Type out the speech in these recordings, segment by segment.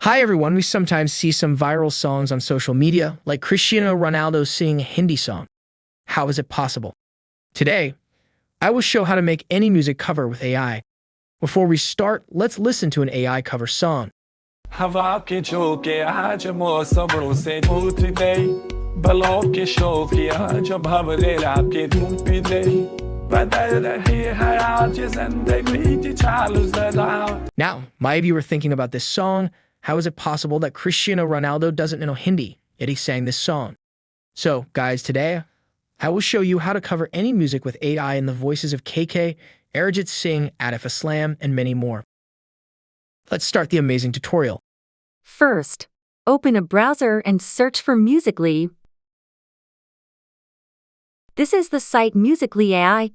Hi everyone, we sometimes see some viral songs on social media, like Cristiano Ronaldo singing a Hindi song. How is it possible? Today, I will show how to make any music cover with AI. Before we start, let's listen to an AI cover song. हवा के झोंके आज मौसमों से छूट गई बलों के शौकिया जो भंवरे रात की धूप ले बदल रही है आज जिंदगी की चाल जरा. Now, many of you are thinking about this song. How is it possible that Cristiano Ronaldo doesn't know Hindi, yet he sang this song? So, guys, today, I will show you how to cover any music with AI in the voices of KK, Arijit Singh, Atif Aslam, and many more. Let's start the amazing tutorial. First, open a browser and search for Musical.ly. This is the site Musical.ly AI.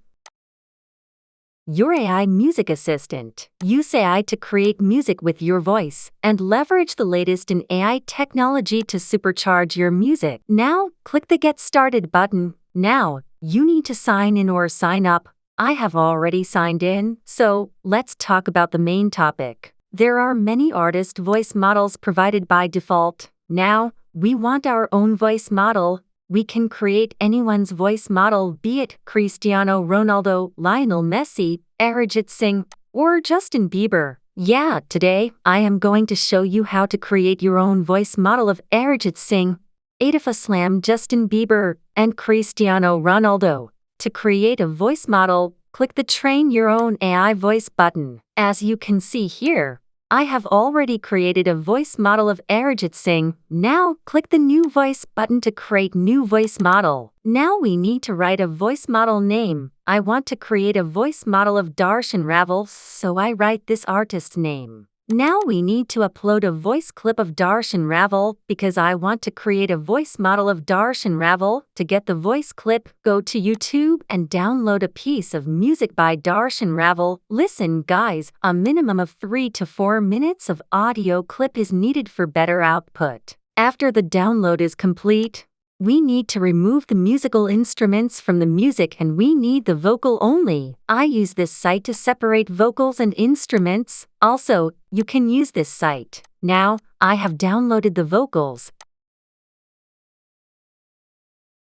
Your AI music assistant. Use AI to create music with your voice and leverage the latest in AI technology to supercharge your music. Now, click the Get Started button. Now, you need to sign in or sign up. I have already signed in, so let's talk about the main topic. There are many artist voice models provided by default. Now, we want our own voice model. We can create anyone's voice model, be it Cristiano Ronaldo, Lionel Messi, Arijit Singh, or Justin Bieber. Yeah, today, I am going to show you how to create your own voice model of Arijit Singh, Atif Aslam, Justin Bieber, and Cristiano Ronaldo. To create a voice model, click the Train Your Own AI Voice button. As you can see here, I have already created a voice model of Arijit Singh. Now, click the New Voice button to create new voice model. Now we need to write a voice model name. I want to create a voice model of Darshan Raval, so I write this artist's name. Now we need to upload a voice clip of Darshan Raval because I want to create a voice model of Darshan Raval. To get the voice clip, go to YouTube and download a piece of music by Darshan Raval. Listen guys, a minimum of 3 to 4 minutes of audio clip is needed for better output. After the download is complete, we need to remove the musical instruments from the music and we need the vocal only. I use this site to separate vocals and instruments. Also, you can use this site. Now, I have downloaded the vocals.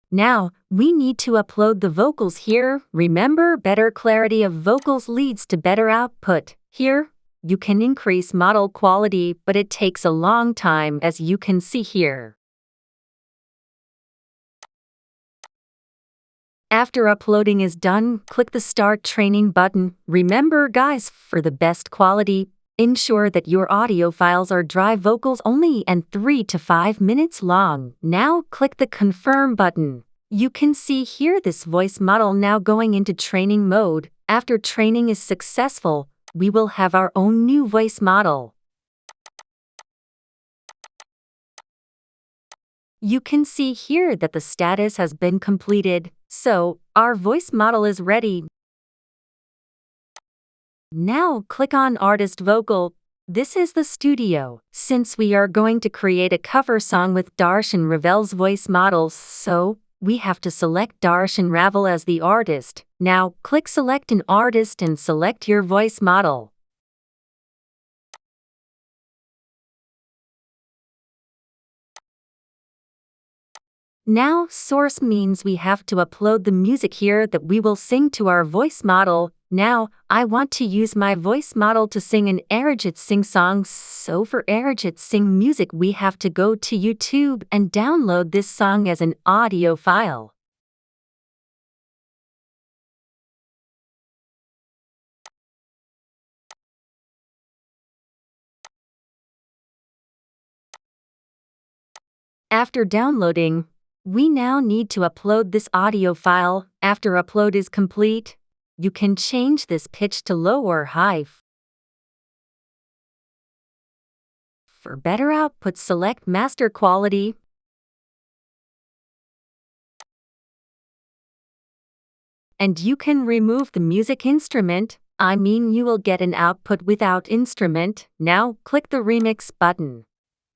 Now, we need to upload the vocals here. Remember, better clarity of vocals leads to better output. Here, you can increase model quality, but it takes a long time as you can see here. After uploading is done, click the Start Training button. Remember guys, for the best quality, ensure that your audio files are dry vocals only and 3 to 5 minutes long. Now click the Confirm button. You can see here this voice model now going into training mode. After training is successful, we will have our own new voice model. You can see here that the status has been completed, so our voice model is ready. Now click on Artist Vocal. This is the studio. Since we are going to create a cover song with Darshan Raval's voice models, so we have to select Darshan Raval as the artist. Now click Select an Artist and select your voice model. Now, source means we have to upload the music here that we will sing to our voice model. Now, I want to use my voice model to sing an Arijit Singh song, so for Arijit Singh music we have to go to YouTube and download this song as an audio file. After downloading, we now need to upload this audio file. After upload is complete, you can change this pitch to low or high. For better output, select Master Quality. And you can remove the music instrument. I mean, you will get an output without instrument. Now, click the Remix button.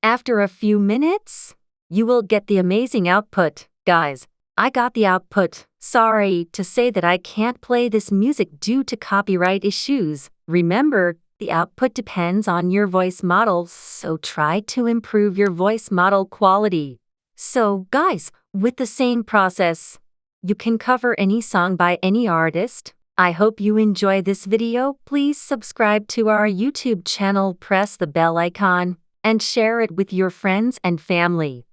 After a few minutes, you will get the amazing output. Guys, I got the output. Sorry to say that I can't play this music due to copyright issues. Remember, The output depends on your voice model, so try to improve your voice model quality. So, guys, with the same process, you can cover any song by any artist. I hope you enjoy this video. Please subscribe to our YouTube channel, press the bell icon, and share it with your friends and family.